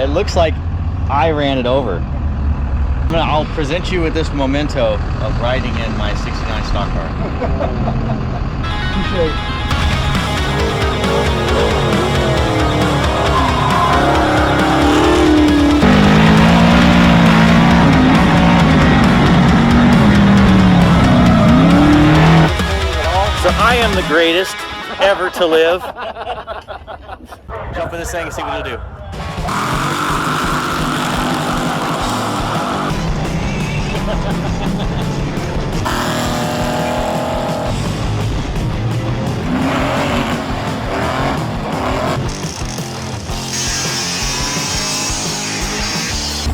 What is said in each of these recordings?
It looks like I ran it over. I'll present you with this memento of riding in my 69 stock car. So I am the greatest ever to live. Jump in this thing and see what it'll do.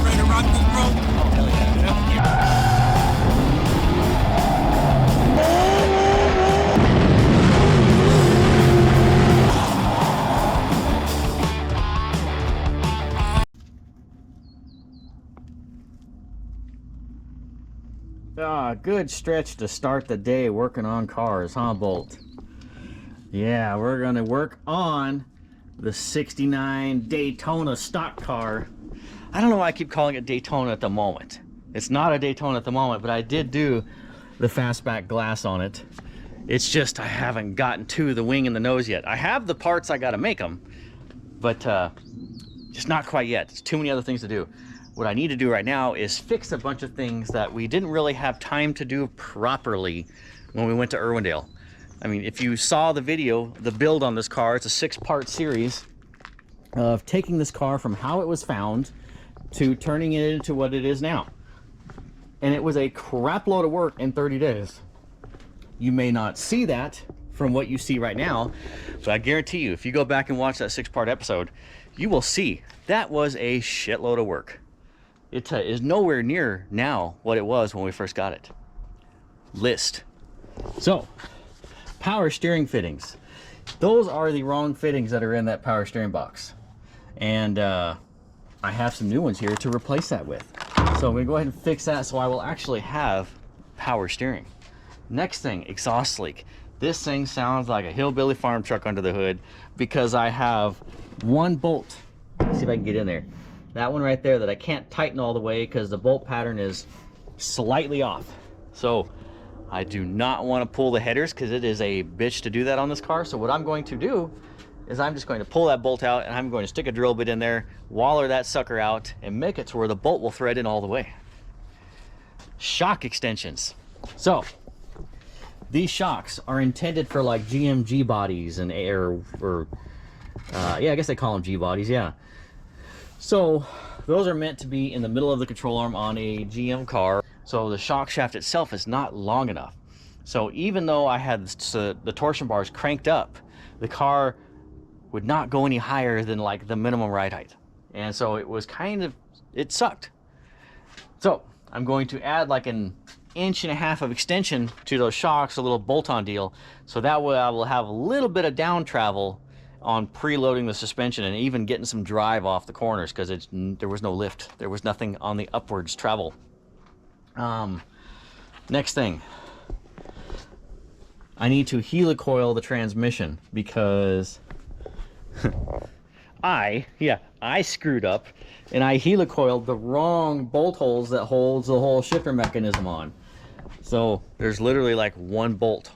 Ready to rock this, bro? Oh, hell yeah. Good stretch to start the day working on cars, huh, Bolt? Yeah, we're gonna work on the 69 Daytona stock car. I don't know why I keep calling it Daytona at the moment. It's not a Daytona at the moment, but I did do the fastback glass on it. It's just I haven't gotten to the wing and the nose yet. I have the parts, I gotta make them, but just not quite yet. There's too many other things to do. What I need to do right now is fix a bunch of things that we didn't really have time to do properly when we went to Irwindale. I mean, if you saw the video, the build on this car, it's a 6-part series of taking this car from how it was found to turning it into what it is now. And it was a crap load of work in 30 days. You may not see that from what you see right now, but I guarantee you, if you go back and watch that 6-part episode, you will see that was a shitload of work. It is nowhere near now what it was when we first got it. List. So, power steering fittings. Those are the wrong fittings that are in that power steering box. And I have some new ones here to replace that with. So I'm going to go ahead and fix that so I will actually have power steering. Next thing, exhaust leak. This thing sounds like a hillbilly farm truck under the hood because I have one bolt. Let's see if I can get in there. That one right there that I can't tighten all the way because the bolt pattern is slightly off. So I do not want to pull the headers because it is a bitch to do that on this car. So what I'm going to do is I'm just going to pull that bolt out and I'm going to stick a drill bit in there, waller that sucker out, and make it to where the bolt will thread in all the way. Shock extensions. So these shocks are intended for like GMG bodies and air, or yeah, I guess they call them G bodies, yeah. So those are meant to be in the middle of the control arm on a GM car. So the shock shaft itself is not long enough. So even though I had the torsion bars cranked up, the car would not go any higher than like the minimum ride height. And so it was kind of, it sucked. So I'm going to add like an 1.5 inches of extension to those shocks, a little bolt-on deal. So that way I will have a little bit of down travel on preloading the suspension and even getting some drive off the corners because there was no lift. There was nothing on the upwards travel. Next thing, I need to helicoil the transmission because I screwed up and I helicoiled the wrong bolt holes that holds the whole shifter mechanism on. So there's literally like one bolt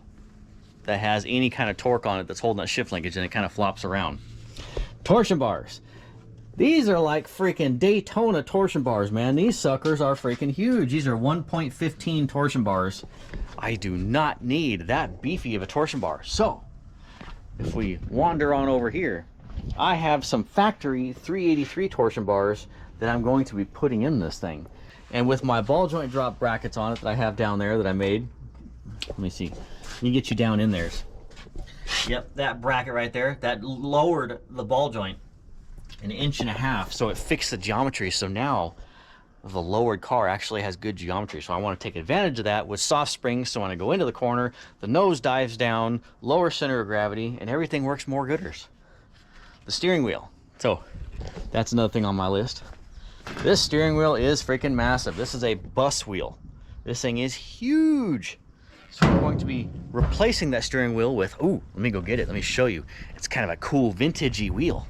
that has any kind of torque on it that's holding that shift linkage, and it kind of flops around. Torsion bars. These are like freaking Daytona torsion bars, man. These suckers are freaking huge. These are 1.15 torsion bars. I do not need that beefy of a torsion bar. So if we wander on over here, I have some factory 383 torsion bars that I'm going to be putting in this thing. And with my ball joint drop brackets on it that I have down there that I made, let me see. Let me get you down in there. Yep, that bracket right there, that lowered the ball joint 1.5 inches, so it fixed the geometry. So now the lowered car actually has good geometry. So I want to take advantage of that with soft springs. So when I go into the corner, the nose dives down, lower center of gravity, and everything works more gooders. The steering wheel. So that's another thing on my list. This steering wheel is freaking massive. This is a bus wheel. This thing is huge. So we're going to be replacing that steering wheel with, ooh, let me go get it. Let me show you. It's kind of a cool vintagey wheel.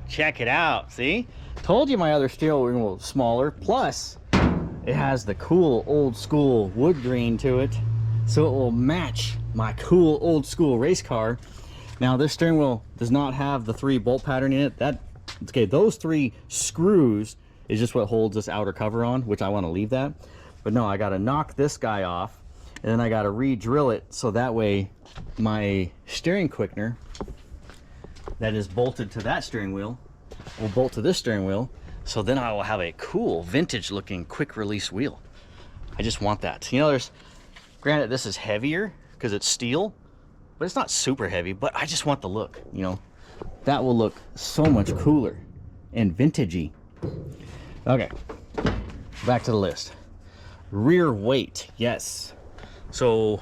Check it out, see? Told you my other steering wheel was smaller, plus it has the cool old school wood grain to it, so it will match my cool old school race car. Now this steering wheel does not have the 3 bolt pattern in it. Okay, those 3 screws is just what holds this outer cover on, which I want to leave that. But no, I got to knock this guy off, and then I got to re-drill it so that way my steering quickener that is bolted to that steering wheel will bolt to this steering wheel, so then I will have a cool vintage looking quick release wheel. I just want that. You know, granted this is heavier because it's steel, but it's not super heavy, but I just want the look, you know. That will look so much cooler and vintagey. Okay, back to the list. Rear weight, yes. So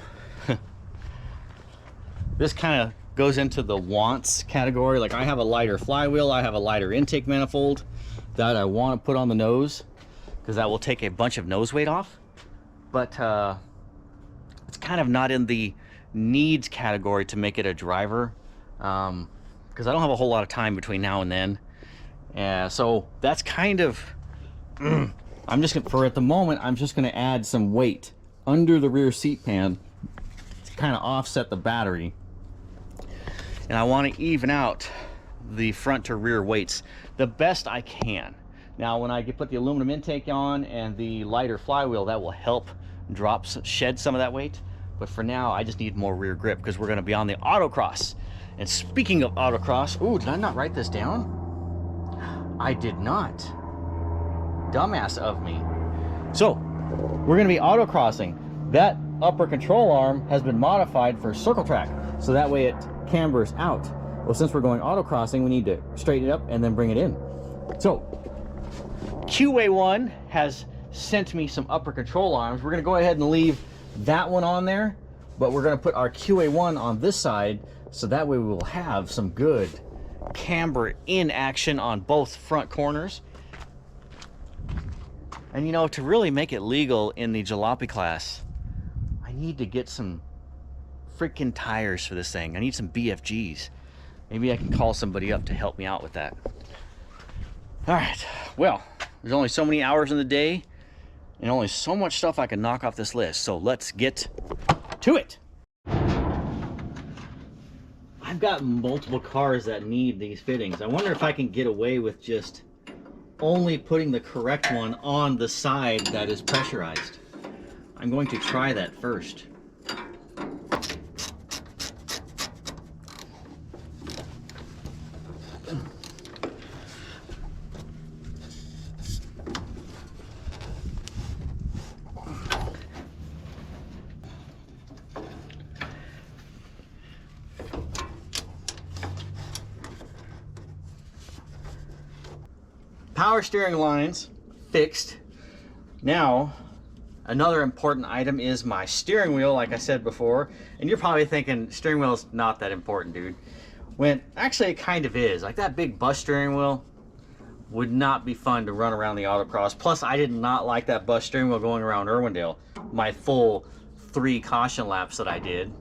this kind of goes into the wants category. Like I have a lighter flywheel, I have a lighter intake manifold that I want to put on the nose because that will take a bunch of nose weight off. But it's kind of not in the needs category to make it a driver because I don't have a whole lot of time between now and then. So that's kind of I'm just gonna, for at the moment, I'm just gonna add some weight under the rear seat pan to kind of offset the battery. And I want to even out the front to rear weights the best I can. Now when I put the aluminum intake on and the lighter flywheel, that will help shed some of that weight. But for now, I just need more rear grip because we're going to be on the autocross. And speaking of autocross, ooh, did I not write this down? I did not. Dumbass of me. So we're going to be autocrossing. That upper control arm has been modified for circle track, so that way it cambers out. Well, since we're going autocrossing, we need to straighten it up and then bring it in. So QA1 has sent me some upper control arms. We're going to go ahead and leave that one on there, but we're going to put our QA1 on this side, so that way we will have some good camber in action on both front corners. And you know, to really make it legal in the jalopy class, I need to get some freaking tires for this thing. I need some BFGs. Maybe I can call somebody up to help me out with that. All right, well, there's only so many hours in the day and only so much stuff I can knock off this list. So let's get to it. I've got multiple cars that need these fittings. I wonder if I can get away with just only putting the correct one on the side that is pressurized. I'm going to try that first. Power steering lines fixed. Now, another important item is my steering wheel, like I said before. And you're probably thinking, steering wheel is not that important, dude. When actually it kind of is. Like that big bus steering wheel would not be fun to run around the autocross. Plus, I did not like that bus steering wheel going around Irwindale, my full 3 caution laps that I did.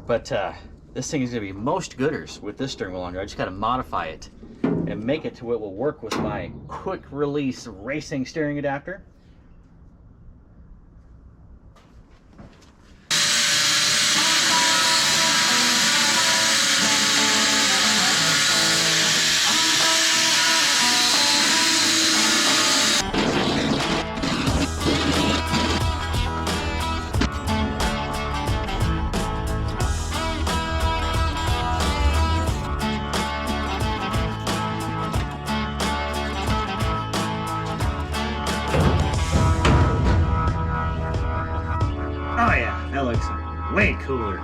But this thing is gonna be most gooders with this steering wheel on here. I just gotta modify it and make it to it will work with my quick release racing steering adapter. Oh yeah, that looks way cooler.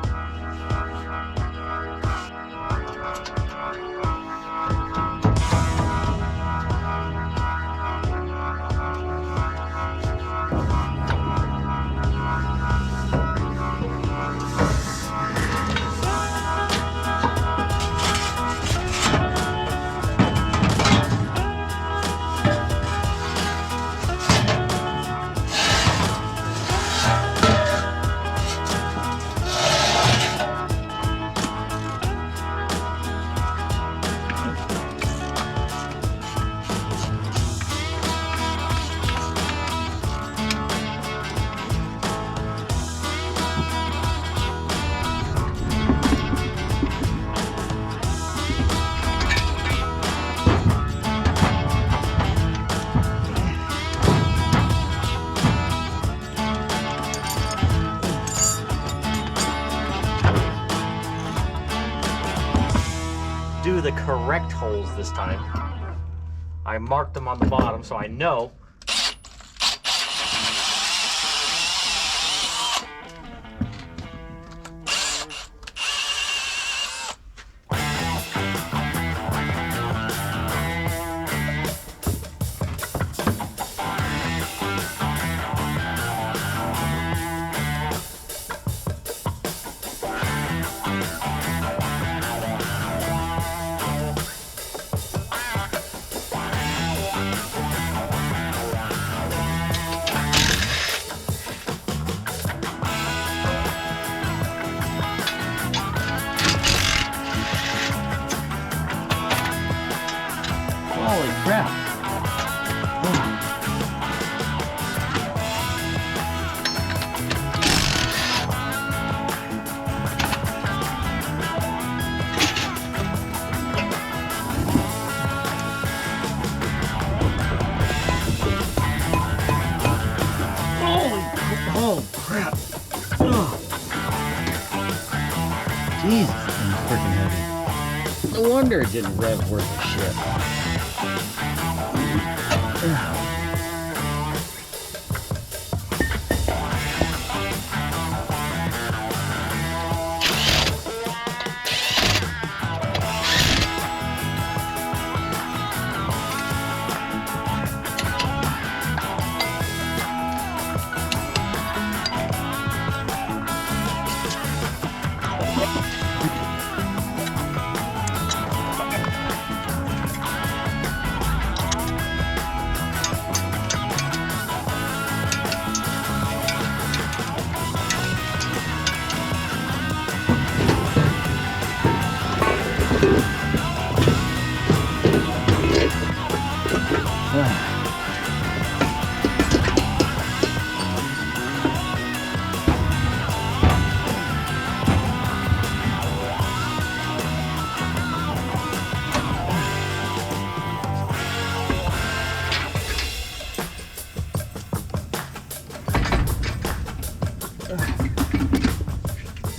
do the correct holes this time. I marked them on the bottom so I know. Holy crap. Oh crap. Oh. Jesus, that's freaking heavy. No wonder it didn't rev worth a shit.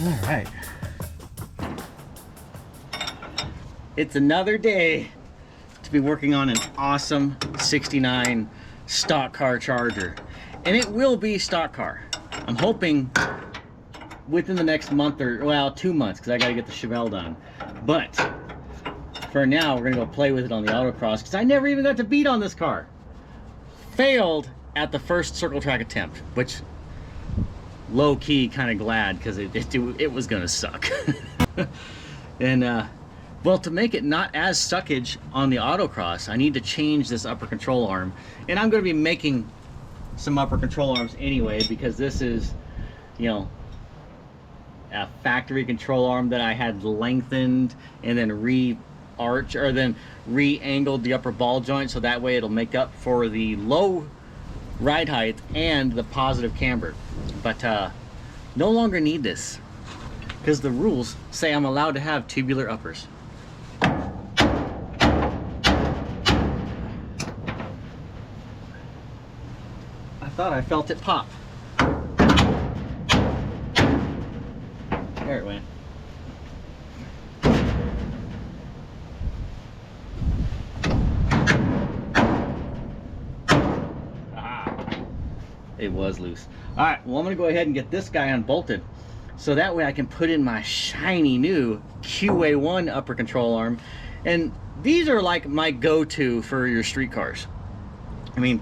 All right. It's another day to be working on an awesome 69 stock car Charger. And it will be stock car. I'm hoping within the next month or, well, 2 months, because I got to get the Chevelle done. But for now, we're going to go play with it on the Autocross, because I never even got to beat on this car. Failed at the first circle track attempt, which low-key kind of glad, because it was gonna suck. And well, to make it not as suckage on the Autocross, I need to change this upper control arm, and I'm going to be making some upper control arms anyway, because this is, you know, a factory control arm that I had lengthened and then re-arch, or then re-angled the upper ball joint, so that way it'll make up for the low ride height and the positive camber. But no longer need this, because the rules say I'm allowed to have tubular uppers. I thought I felt it pop. There it went. It was loose. All right, well, I'm gonna go ahead and get this guy unbolted, so that way I can put in my shiny new QA1 upper control arm. And these are like my go-to for your street cars. I mean,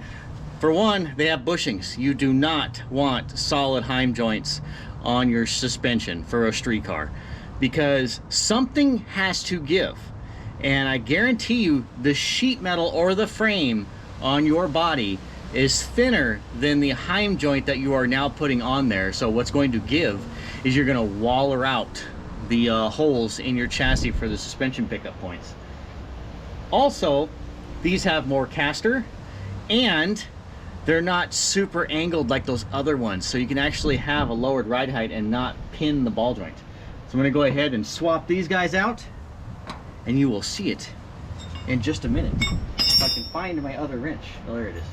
for one, they have bushings. You do not want solid heim joints on your suspension for a street car, because something has to give. And I guarantee you the sheet metal or the frame on your body is thinner than the heim joint that you are now putting on there. So what's going to give is you're going to waller out the holes in your chassis for the suspension pickup points. Also, these have more caster, and they're not super angled like those other ones, so you can actually have a lowered ride height and not pin the ball joint. So I'm going to go ahead and swap these guys out, and you will see it in just a minute. If I can find my other wrench. Oh, there it is.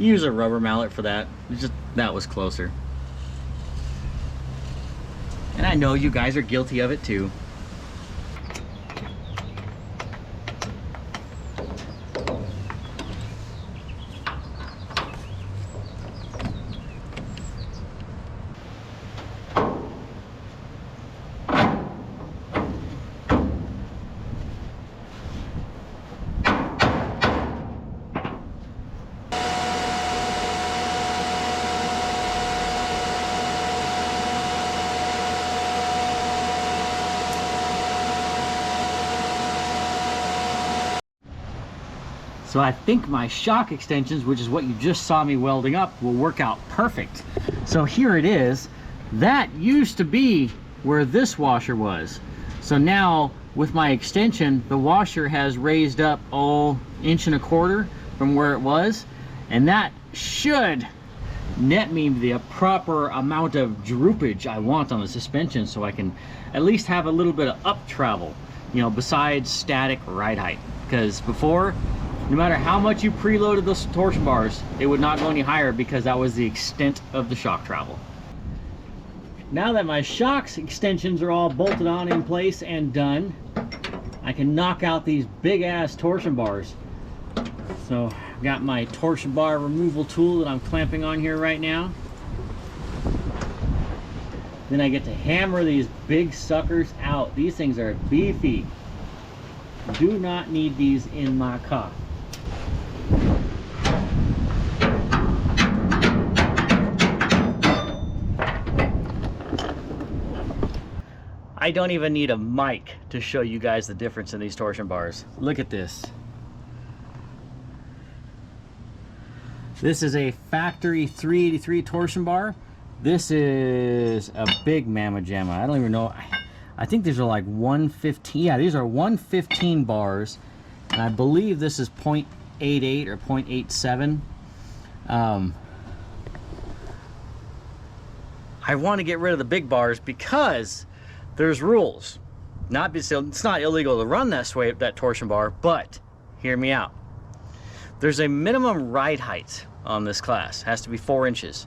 use a rubber mallet for that. It's just that was closer. And I know you guys are guilty of it too. So I think my shock extensions, which is what you just saw me welding up, will work out perfect. So here it is. That used to be where this washer was. So now with my extension, the washer has raised up, oh, 1.25 inches from where it was. And that should net me the proper amount of droopage I want on the suspension, so I can at least have a little bit of up travel, you know, besides static ride height. Because before, no matter how much you preloaded those torsion bars, it would not go any higher because that was the extent of the shock travel. Now that my shocks extensions are all bolted on in place and done, I can knock out these big ass torsion bars. So I've got my torsion bar removal tool that I'm clamping on here right now. Then I get to hammer these big suckers out. These things are beefy. Do not need these in my car. I don't even need a mic to show you guys the difference in these torsion bars. Look at this. This is a factory 383 torsion bar. This is a big mamma jamma. I don't even know. I think these are like 115. Yeah, these are 115 bars. And I believe this is 0.88 or 0.87. I want to get rid of the big bars because there's rules. It's not illegal to run that torsion bar, but hear me out. There's a minimum ride height on this class. It has to be 4 inches.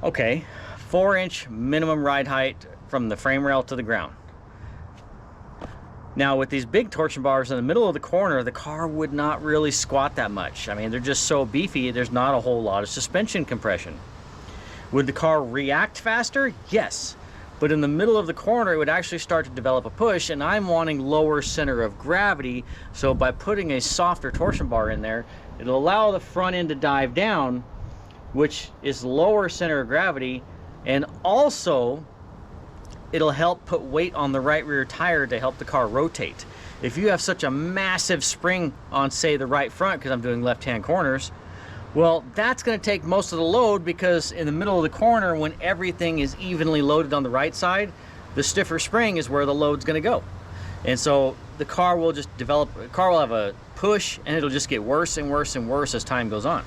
Okay, 4-inch minimum ride height from the frame rail to the ground. Now with these big torsion bars in the middle of the corner, the car would not really squat that much. I mean, they're just so beefy, there's not a whole lot of suspension compression. Would the car react faster? Yes. But in the middle of the corner, it would actually start to develop a push, and I'm wanting lower center of gravity. So by putting a softer torsion bar in there, it'll allow the front end to dive down, which is lower center of gravity, and also it'll help put weight on the right rear tire to help the car rotate. If you have such a massive spring on, say, the right front, because I'm doing left-hand corners, well, that's going to take most of the load, because in the middle of the corner, when everything is evenly loaded on the right side, the stiffer spring is where the load's going to go. And so the car will just develop, the car will have a push, and it'll just get worse and worse and worse as time goes on.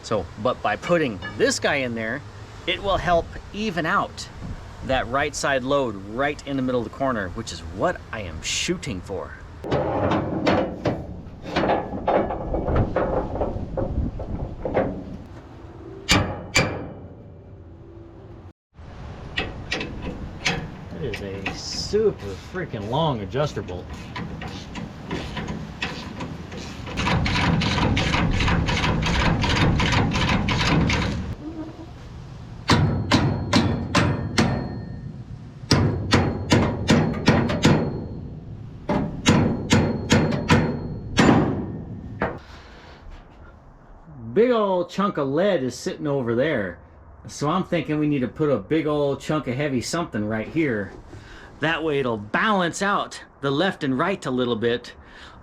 So, but by putting this guy in there, it will help even out that right side load right in the middle of the corner, which is what I am shooting for. It is a super freaking long adjuster bolt. Big old chunk of lead is sitting over there, so I'm thinking we need to put a big old chunk of heavy something right here. That way it'll balance out the left and right a little bit,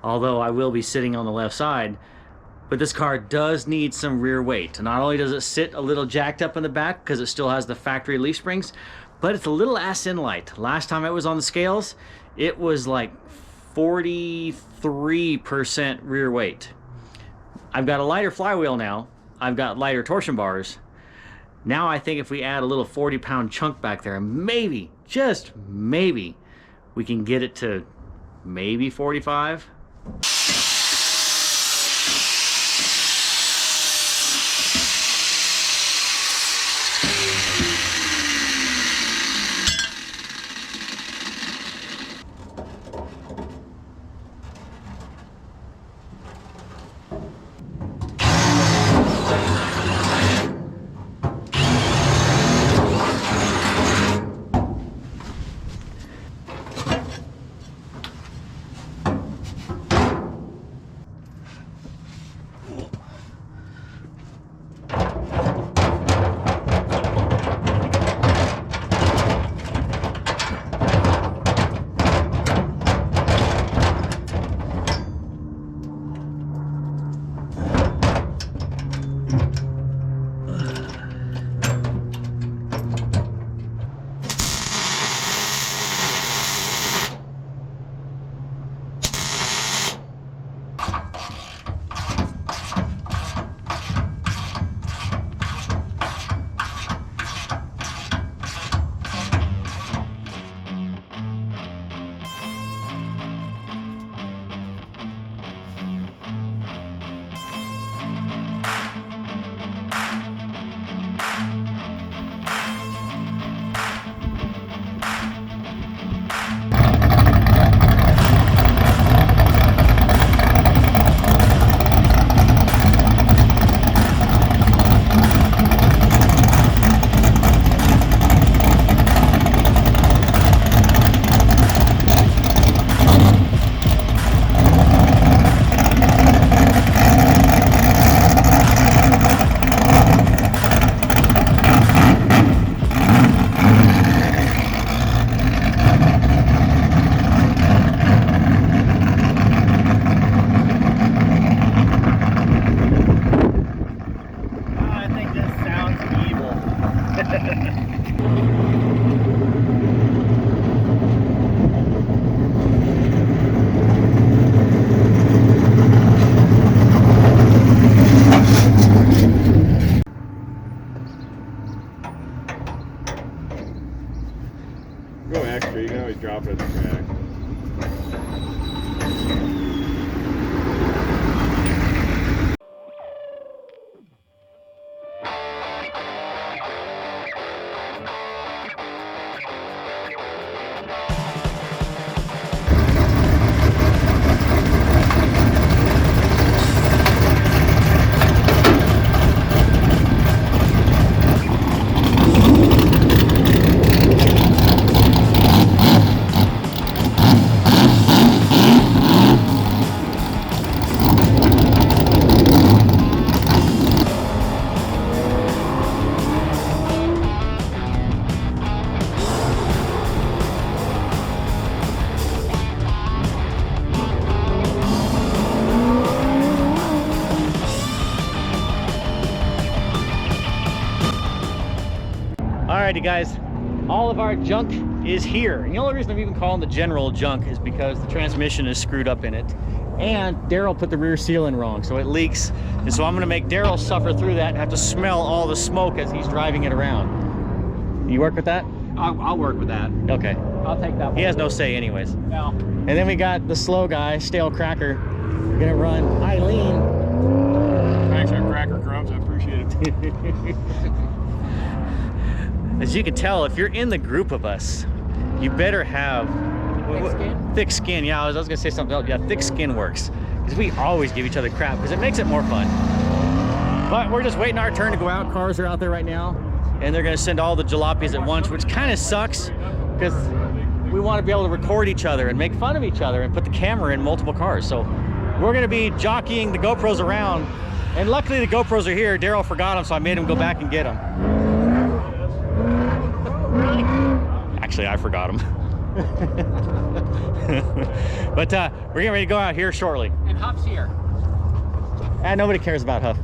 although I will be sitting on the left side. But this car does need some rear weight. Not only does it sit a little jacked up in the back because it still has the factory leaf springs, but it's a little ass in light. Last time it was on the scales, it was like 43% rear weight. I've got a lighter flywheel now. I've got lighter torsion bars. Now I think if we add a little 40-pound chunk back there, maybe, just maybe, we can get it to maybe 45. Alrighty guys, all of our junk is here. And the only reason I'm even calling the general junk is because the transmission is screwed up in it. And Daryl put the rear seal in wrong, so it leaks. And so I'm gonna make Daryl suffer through that and have to smell all the smoke as he's driving it around. You work with that? I'll work with that. Okay. I'll take that one. He has no say anyways. No. And then we got the slow guy, Stale Cracker. We're gonna run Eileen. Thanks for cracker crumbs, I appreciate it. As you can tell, if you're in the group of us, you better have Thick skin? Thick skin, yeah. I was gonna say something else. Yeah, thick skin works. Because we always give each other crap because it makes it more fun. But we're just waiting our turn to go out. Cars are out there right now. And they're gonna send all the jalopies at once, which kind of sucks because we want to be able to record each other and make fun of each other and put the camera in multiple cars. So we're gonna be jockeying the GoPros around. And luckily the GoPros are here. Daryl forgot them, so I made him go back and get them. Actually, I forgot them. But we're getting ready to go out here shortly. And Huff's here. And nobody cares about Huff.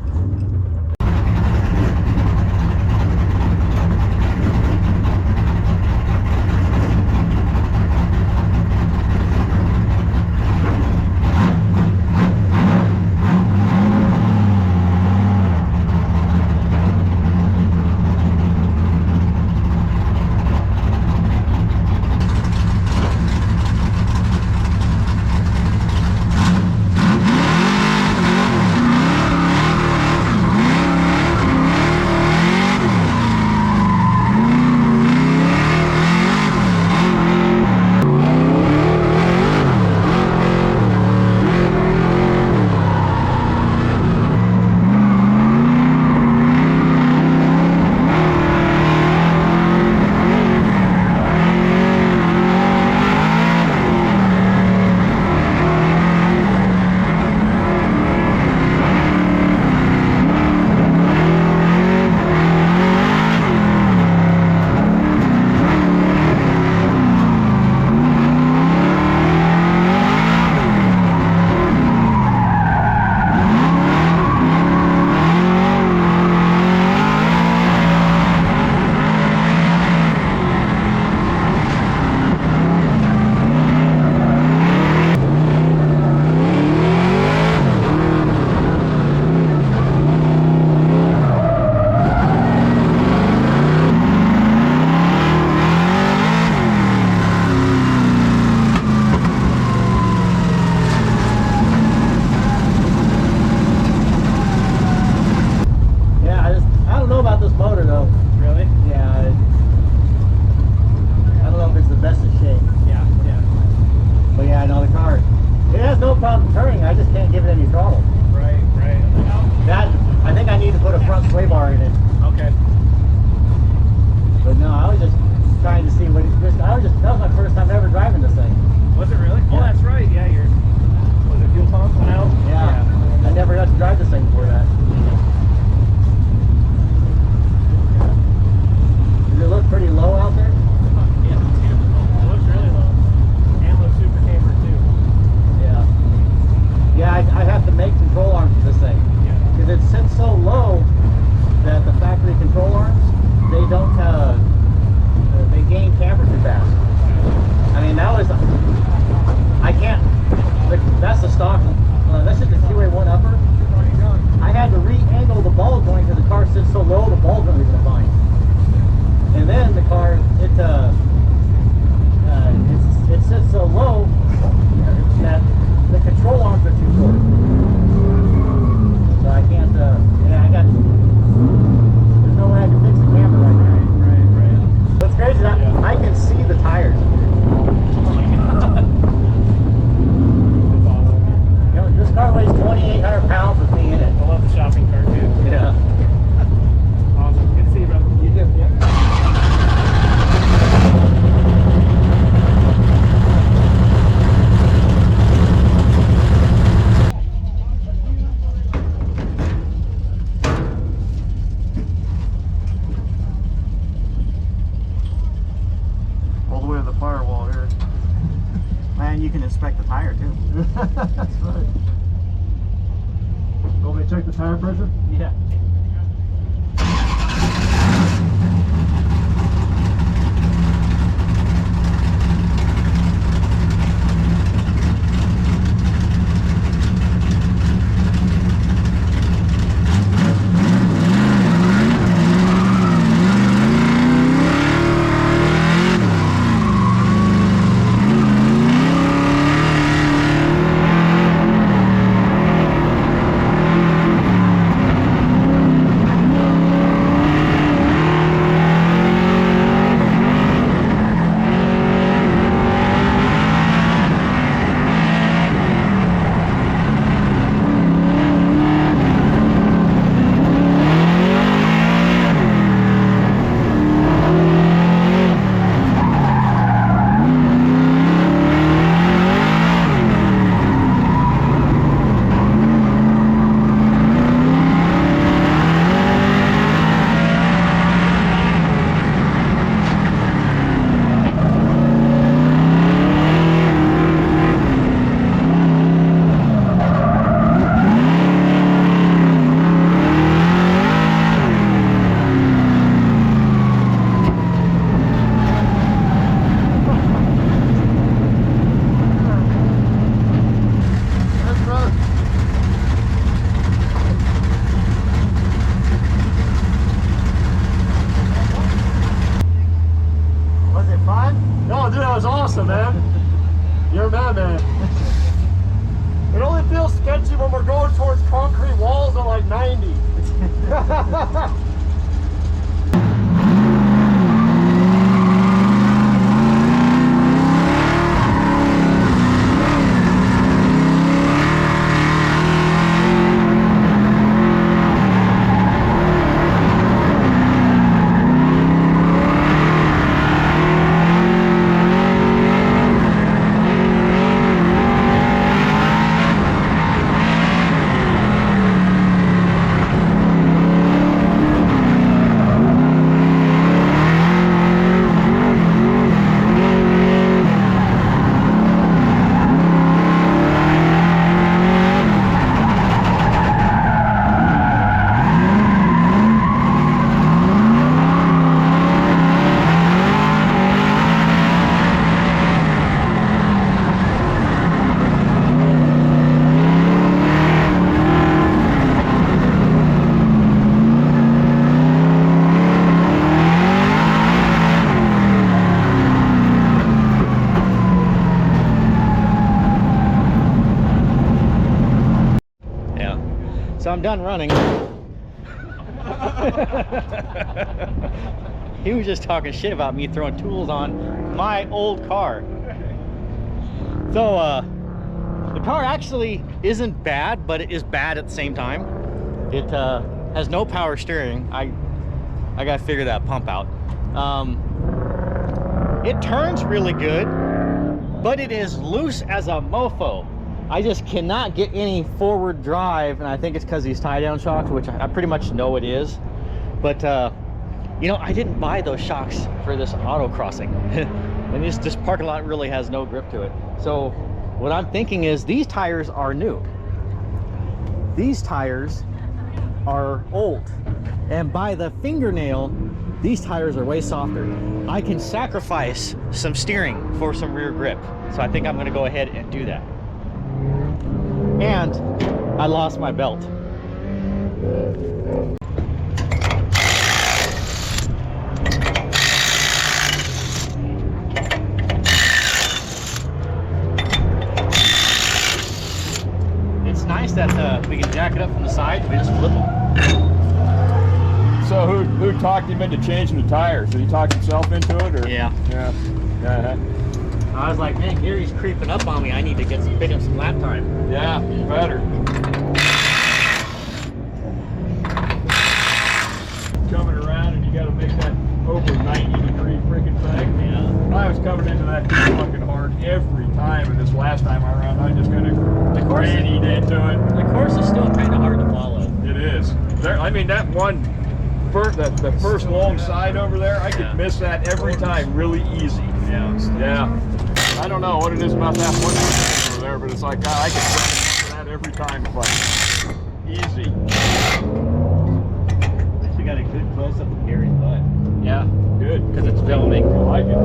That's right. Want me to check the tire pressure? Yeah. that, man. It only feels sketchy when we're going towards concrete walls at like 90. So I'm done running. He was just talking shit about me throwing tools on my old car. So the car actually isn't bad, but it is bad at the same time. It has no power steering. I gotta figure that pump out. It turns really good, but it is loose as a mofo. I just cannot get any forward drive, and I think it's because these tie-down shocks, which I pretty much know it is. But you know, I didn't buy those shocks for this autocrossing. And this parking lot really has no grip to it. So what I'm thinking is these tires are new. These tires are old, and by the fingernail, these tires are way softer. I can sacrifice some steering for some rear grip. So I think I'm gonna go ahead and do that. And I lost my belt. It's nice that we can jack it up from the side. We just flip them. So who talked him into changing the tires? Did he talk himself into it, or? Yeah. Yeah. I was like, man, Gary's creeping up on me. I need to pick up some lap time. Yeah, better. Coming around and you got to make that over 90-degree freaking thing. Yeah. I was coming into that fucking hard every time, and this last time around, I just kind of grannied into it. The course is still kind of hard to follow. It is. There, I mean, that one, the first long side over there, I could miss that every time really easy. Yeah. I don't know what it is about that one over there, but it's like I can run that every time. It's like easy. We got a good close up of Gary's butt. Yeah, good. Because it's filming. I like it.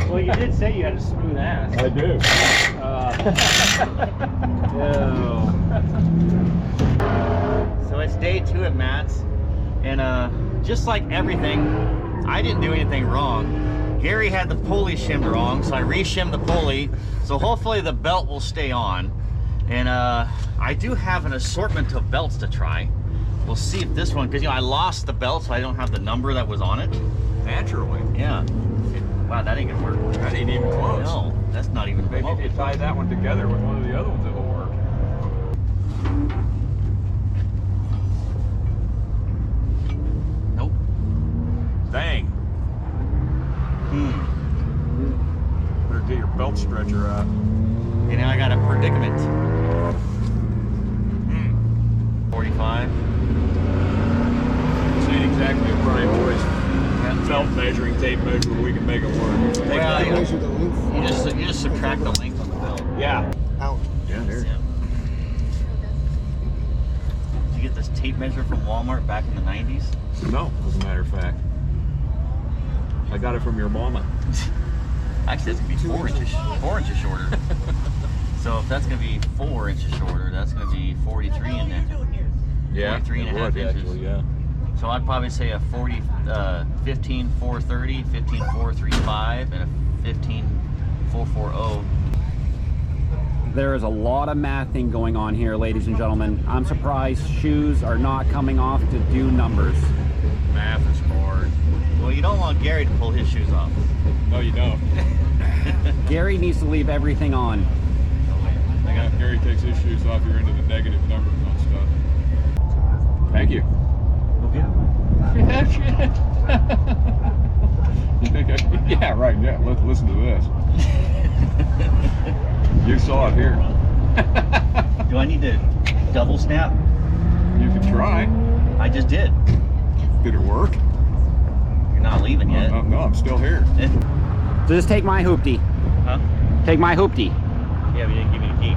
Well, you did say you had a smooth ass. I do. So it's day 2 at Matt's, and just like everything, I didn't do anything wrong. Gary had the pulley shimmed wrong, so I re-shimmed the pulley. So hopefully the belt will stay on. And I do have an assortment of belts to try. We'll see if this one, because you know I lost the belt, so I don't have the number that was on it. Naturally. Yeah. Wow, that ain't gonna work. That ain't even close. No, that's not even. Maybe if you tie that one together with one of the other ones, it'll work. Nope. Dang. Better get your belt stretcher out. And now I got a predicament. 45. This ain't exactly a prime choice. Belt measuring tape measure, we can make it work. Well, You measure the length. you just subtract the length on the belt. Yeah. Out. Yeah, there. Yeah. Did you get this tape measure from Walmart back in the 90s? No, as a matter of fact. I got it from your mama. Actually, it's gonna be 4 inches shorter. So if that's gonna be 4 inches shorter, that's gonna be 43 in there. Yeah. 43 and a half inches. Actually, yeah. So I'd probably say a 15 430, 15 435, and a 15 440. There is a lot of mathing going on here, ladies and gentlemen. I'm surprised shoes are not coming off to do numbers. Math is hard. Well, you don't want Gary to pull his shoes off. No, you don't. Gary needs to leave everything on. Yeah, if Gary takes his shoes off, you're into the negative numbers on stuff. Thank you. You think yeah, right. Yeah, listen to this. You saw it here. Do I need to double snap? You can try. I just did. Did it work? You're not leaving yet. No, I'm still here. So just take my hoopty. Huh? Take my hoopty. Yeah, but you didn't give me the key.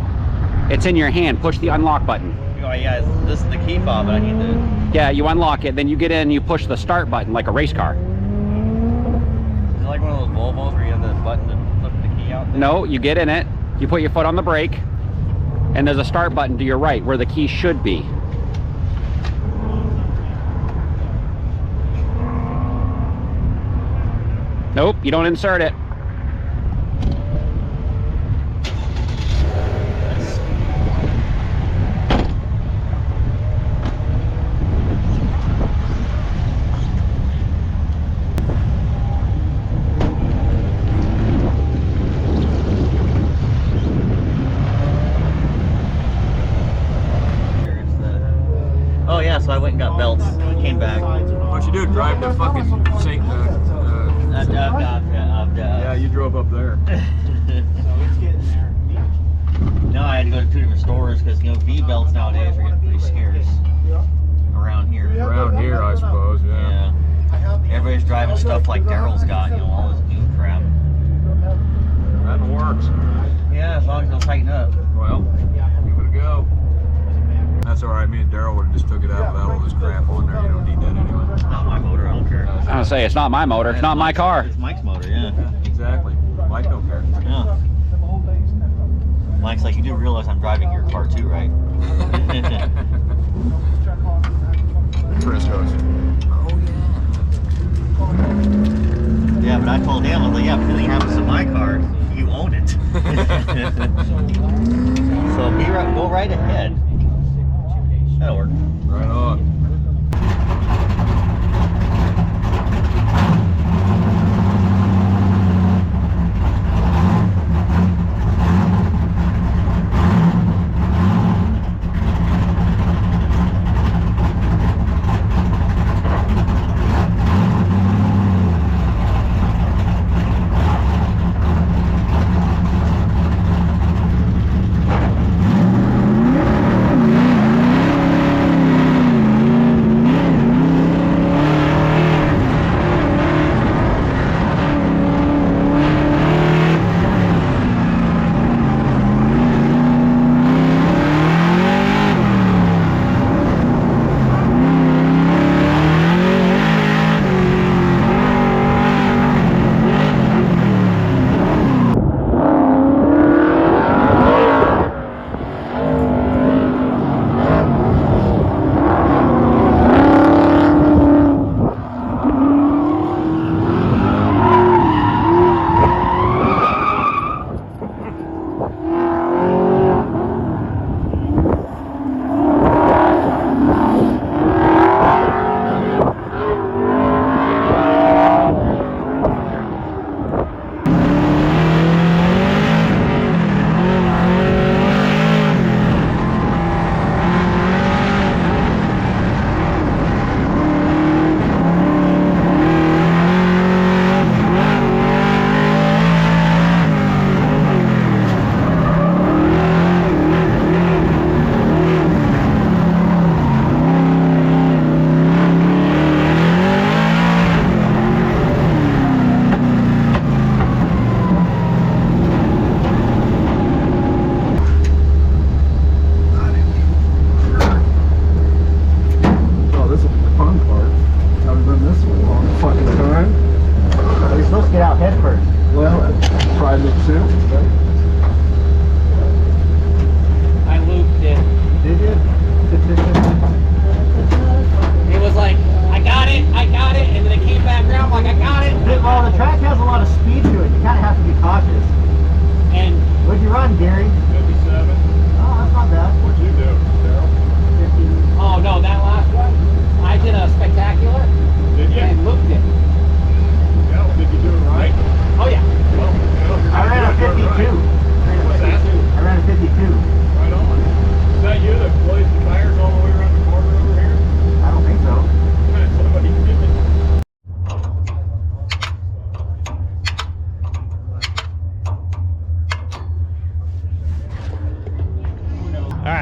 It's in your hand. Push the unlock button. Oh yeah, this is the key fob, but I need to... Yeah, you unlock it, then you get in and you push the start button like a race car. Is it like one of those Volvos where you have the button to flip the key out there? No, you get in it, you put your foot on the brake, and there's a start button to your right where the key should be. Nope, you don't insert it. Oh yeah, so I went and got belts. Came back. What you do? Drive to fucking St. Yeah, you drove up there. No, I had to go to 2 different stores because, you know, V belts nowadays are getting pretty scarce around here. Around here, I suppose. Yeah. Yeah. Everybody's driving stuff like Daryl's got, you know, all this new crap. That works. Yeah, as long as they'll tighten up. Well, give it a go. That's all right. Me and Daryl would have just took it out without all this crap on there. You don't need that anyway. It's not my motor, I don't care. I was gonna say, it's not my motor, it's not my car. It's Mike's motor, yeah. Exactly. Mike don't care. Yeah. Mike's like, you do realize I'm driving your car too, right? Frisco's. Yeah, but I told him, I was like, yeah, if anything happens to my car, you own it. So go right ahead. That'll work. Right on.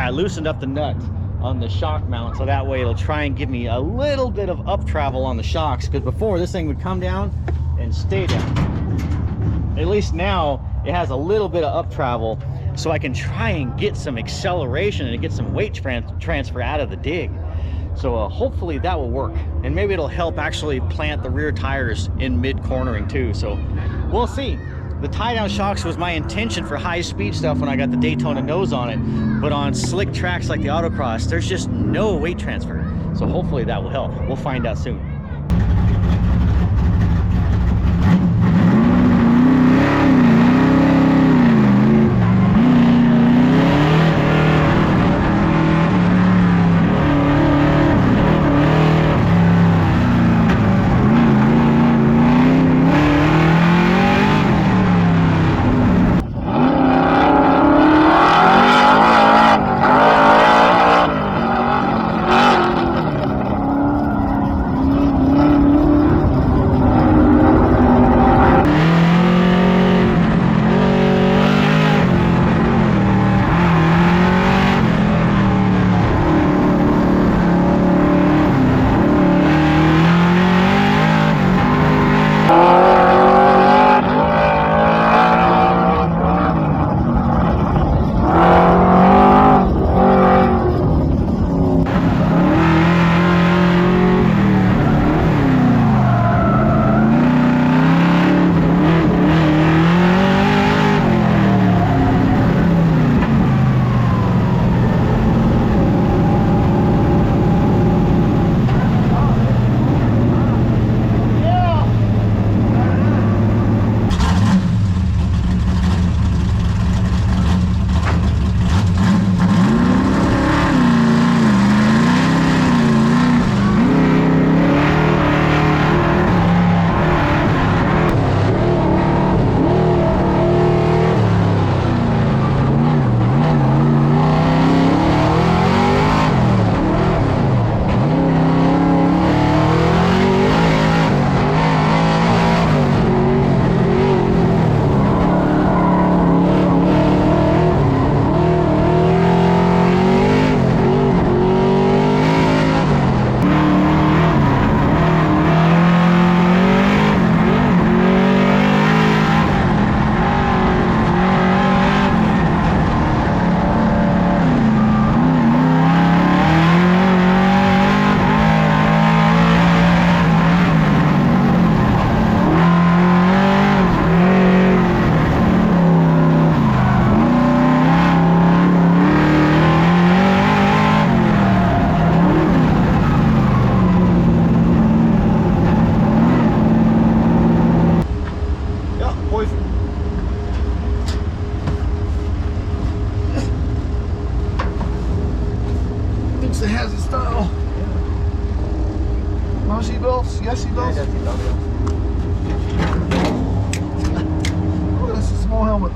I loosened up the nut on the shock mount, so that way it'll try and give me a little bit of up travel on the shocks, because before this thing would come down and stay down. At least now it has a little bit of up travel, so I can try and get some acceleration and get some weight transfer out of the dig. So hopefully that will work, and maybe it'll help actually plant the rear tires in mid cornering too. So we'll see. The tie down shocks was my intention for high speed stuff when I got the Daytona nose on it, but on slick tracks like the Autocross, there's just no weight transfer. So hopefully that will help. We'll find out soon. seatbelts? Yes, seatbelts? Yeah, seatbelt, yeah. Oh, that's a small helmet.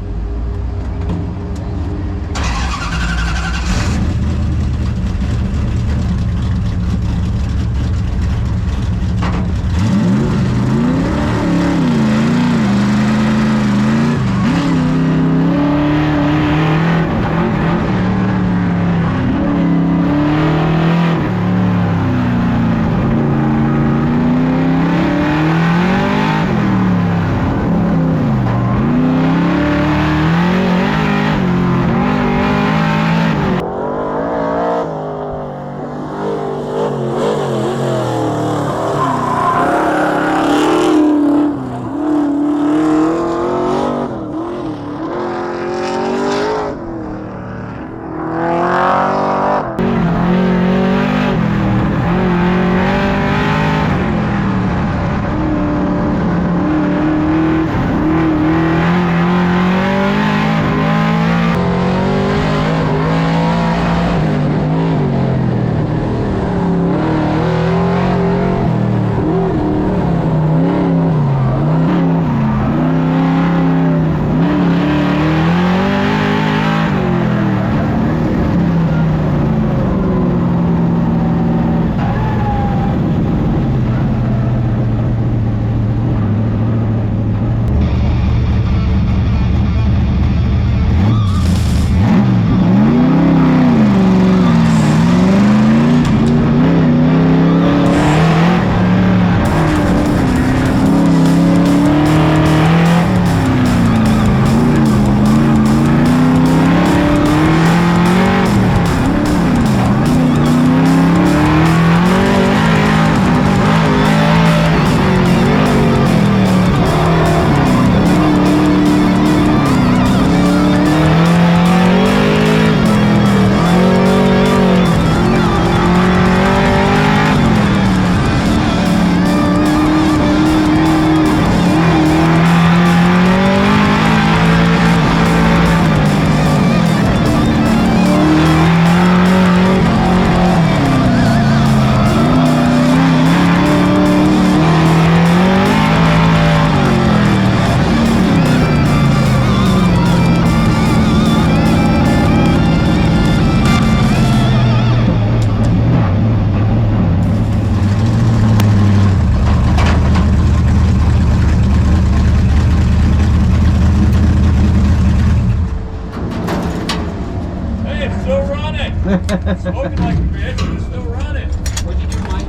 Smoking like a bitch, and it's still running. What'd you do, Mike?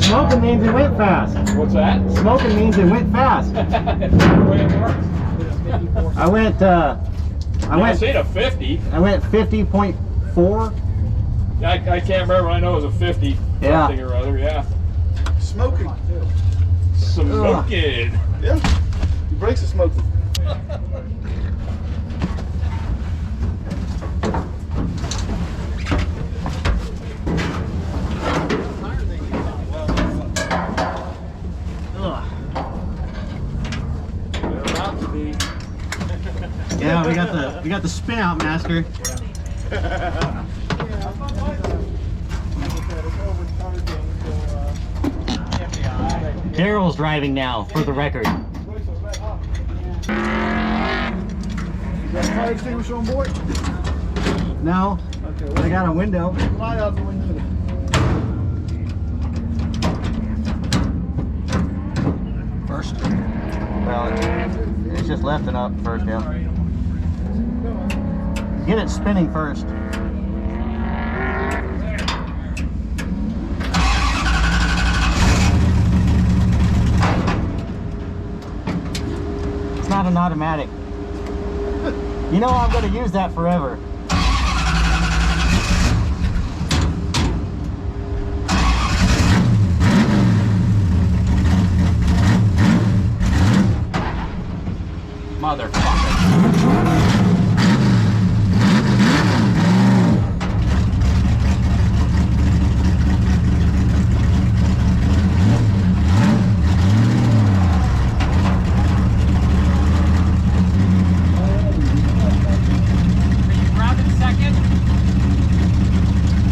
Smoking means it went fast. What's that? Smoking means it went fast. That's the way it works. I went I seen a 50. I went 50.4. I can't remember. I know it was a 50 Yeah. something or other. Yeah. Smoking. Smoking. Yeah. Your brakes are smoking. They're about to be. Yeah, we got the spin out master. Daryl's driving now, for the record. You got a fire extinguisher on board? No, Okay, I got a window. Fly out the window. First? Well, it's just left and up first, yeah. Get it spinning first. It's not an automatic. You know I'm going to use that forever. Motherfucker.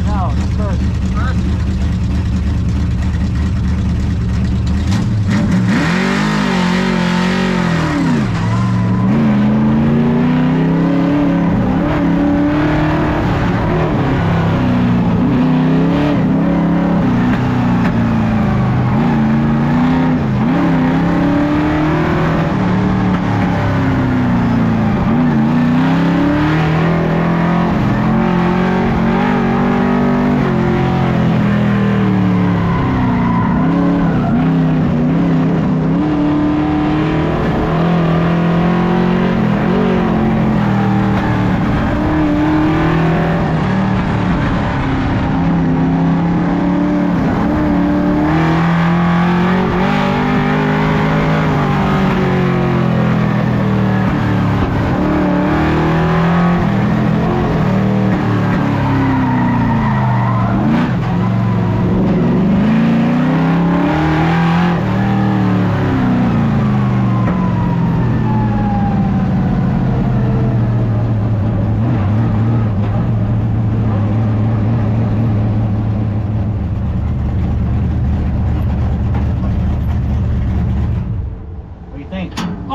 No, it's first.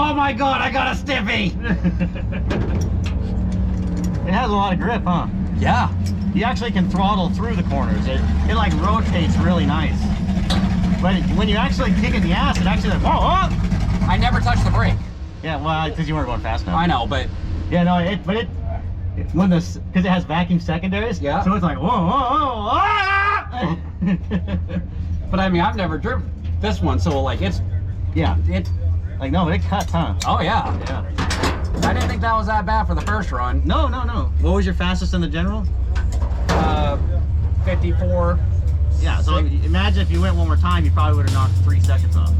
Oh my god, I got a stiffy! It has a lot of grip, huh? Yeah. You actually can throttle through the corners. It like rotates really nice. But when you actually kick in the ass, it actually like, whoa, whoa! I never touched the brake. Yeah, well, because you weren't going fast enough. I know, but Yeah, no, when this, because it has vacuum secondaries, Yeah. so it's like, whoa, whoa, whoa, ah! but I mean, I've never driven this one, so like it. Like, no, it cuts, huh? Oh yeah. Yeah. I didn't think that was that bad for the first run. No, no, no. What was your fastest in the general? 54. Yeah, so imagine if you went one more time, you probably would have knocked 3 seconds off.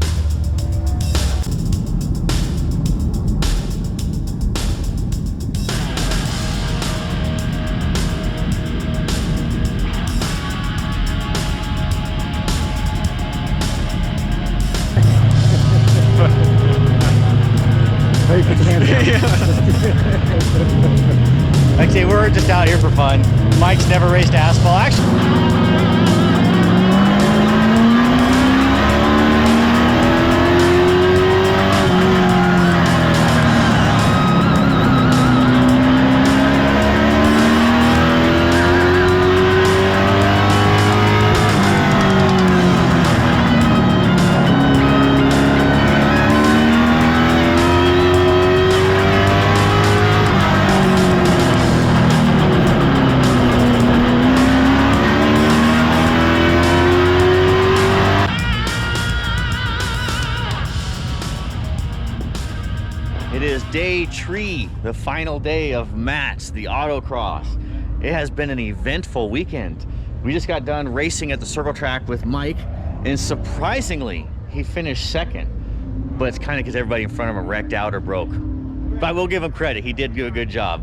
Okay, we're just out here for fun. Mike's never raced asphalt. Actually, It is day 3, the final day of Matt's, the autocross. It has been an eventful weekend. We just got done racing at the circle track with Mike, and surprisingly, he finished second. But it's kind of because everybody in front of him wrecked out or broke. But I will give him credit, he did do a good job.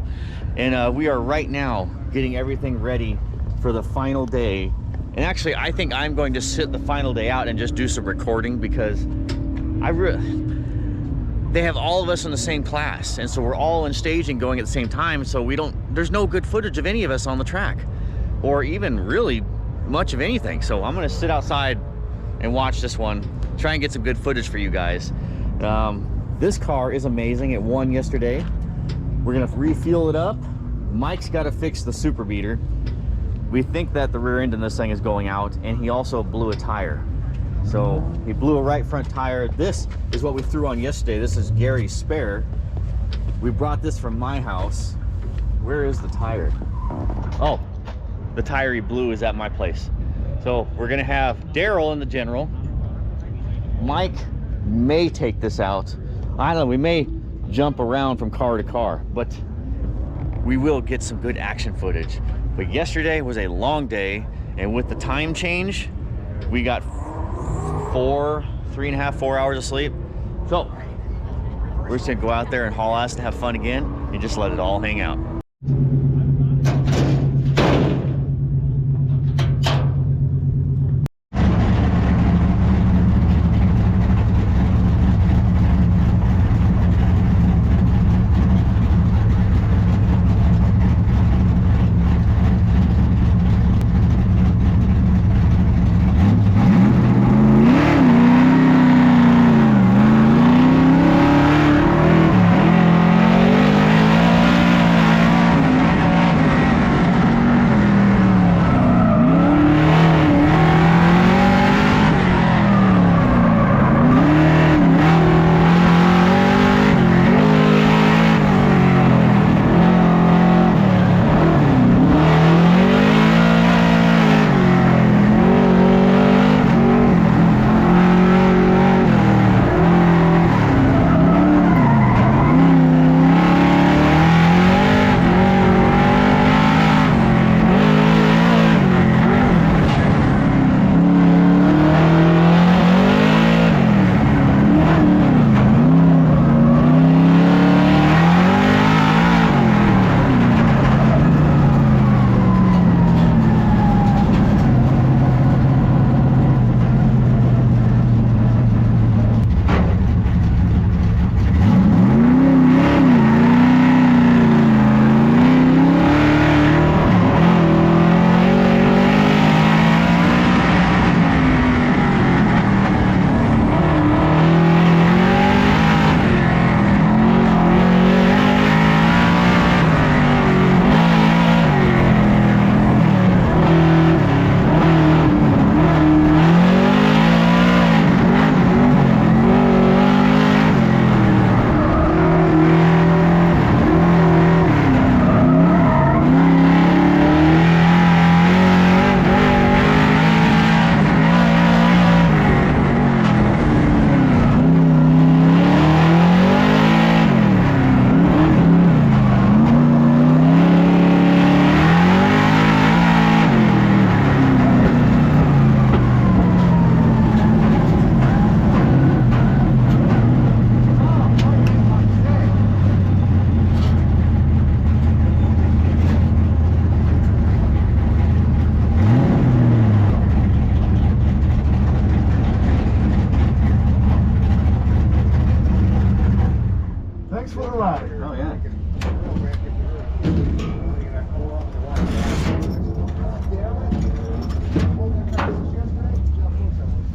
And we are right now getting everything ready for the final day. And actually, I think I'm going to sit the final day out and just do some recording, because they have all of us in the same class, and so we're all in staging going at the same time, so there's no good footage of any of us on the track, or even really much of anything. So I'm gonna sit outside and watch this one, try and get some good footage for you guys. This car is amazing. It won yesterday. We're gonna refuel it up. Mike's got to fix the super beater. We think that the rear end in this thing is going out, and he also blew a tire. So he blew a right front tire. This is what we threw on yesterday. This is Gary's spare. We brought this from my house. Where is the tire? Oh, the tire he blew is at my place. So we're gonna have Daryl in the general. Mike may take this out. I don't know, we may jump around from car to car, but we will get some good action footage. But yesterday was a long day, and with the time change, we got 3.5, 4 hours of sleep. So we're just gonna go out there and haul ass and have fun again, and just let it all hang out.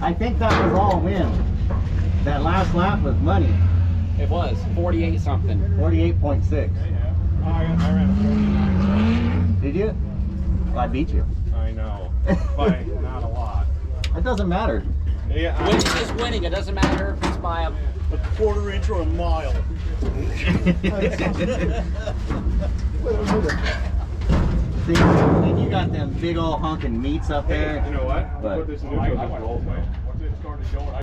I think that was all wind. That last lap was money. It was 48 something. 48.6. I ran a 49. Did you? Well, I beat you. I know, by not a lot. It doesn't matter. Yeah, Winning is winning. It doesn't matter if it's by a quarter inch or a mile. See, and you got them big old honking meats up there. You know what? But Put this in neutral just roll away. Once it started going,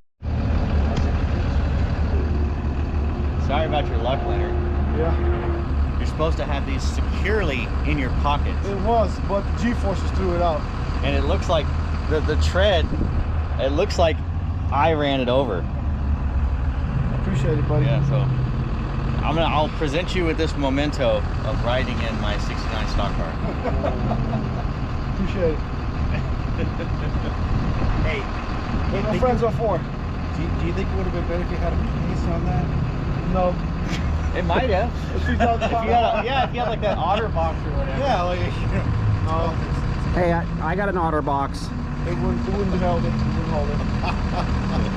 Sorry about your luck, Leonard. Yeah, You're supposed to have these securely in your pockets. it was, but the G-forces threw it out. And it looks like the tread, it looks like I ran it over. Appreciate it, buddy. Yeah, so I'll present you with this memento of riding in my 69 stock car. Appreciate it. Hey, What my friends are for. Do you think it would have been better if you had a case on that? No. it might have. If you had If you had like that otter box or whatever. Yeah, like No, Hey, I got an otter box. it wouldn't have held it. It wouldn't hold it.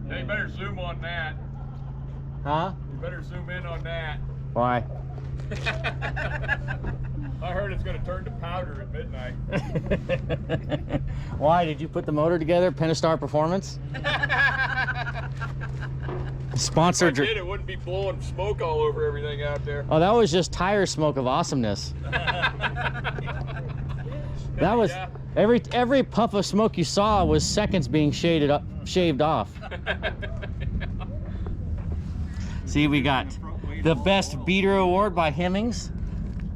Hey, better zoom on that. Huh? You better zoom in on that. Why? I heard it's going to turn to powder at midnight. Why did you put the motor together? Pentastar Performance? Sponsored. If I did, it wouldn't be blowing smoke all over everything out there. Oh, that was just tire smoke of awesomeness. That was Yeah. every puff of smoke you saw was seconds being shaved off. See, we got the best beater award by Hemmings.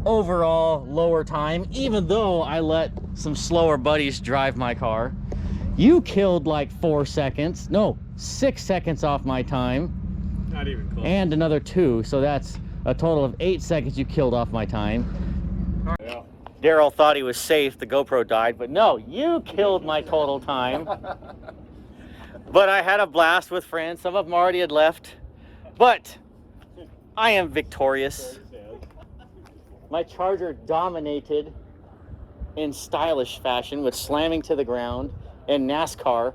Overall lower time, even though I let some slower buddies drive my car. You killed like 4 seconds, no, 6 seconds off my time. Not even close. And another 2, so that's a total of 8 seconds you killed off my time. Yeah. Daryl thought he was safe, the GoPro died, but no, you killed my total time. But I had a blast with friends, some of them already had left, but I am victorious. My Charger dominated in stylish fashion with slamming to the ground in NASCAR.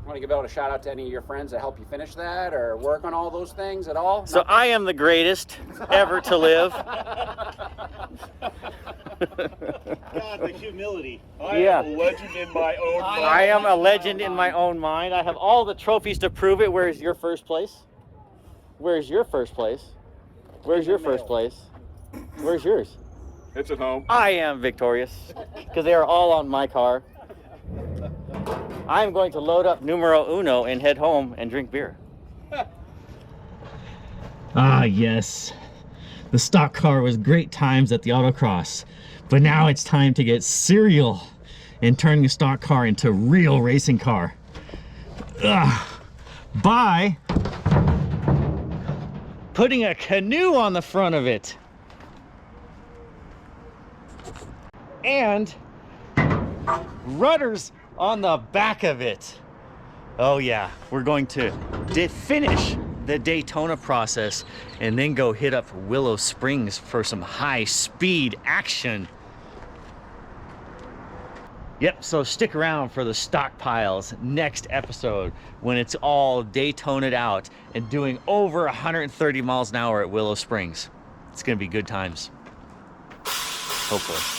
Want to give out a shout out to any of your friends that help you finish that or work on all those things at all? So I am the greatest ever to live. God, the humility. I Yeah. am a legend in my own mind. I am a legend in my own mind. I have all the trophies to prove it. Where's your first place? Where's your first place? Where's your first place? Where's yours? It's at home. I am victorious because they are all on my car. I'm going to load up numero uno and head home and drink beer. Ah, yes. The stock car was great times at the Autocross, but now it's time to get serial and turn the stock car into real racing car. By putting a canoe on the front of it. And rudders on the back of it. Oh yeah, we're going to finish the Daytona process and then go hit up Willow Springs for some high speed action. Yep, so stick around for the Stockpiles next episode when it's all Daytona'd out and doing over 130 miles an hour at Willow Springs. It's gonna be good times. Hopefully.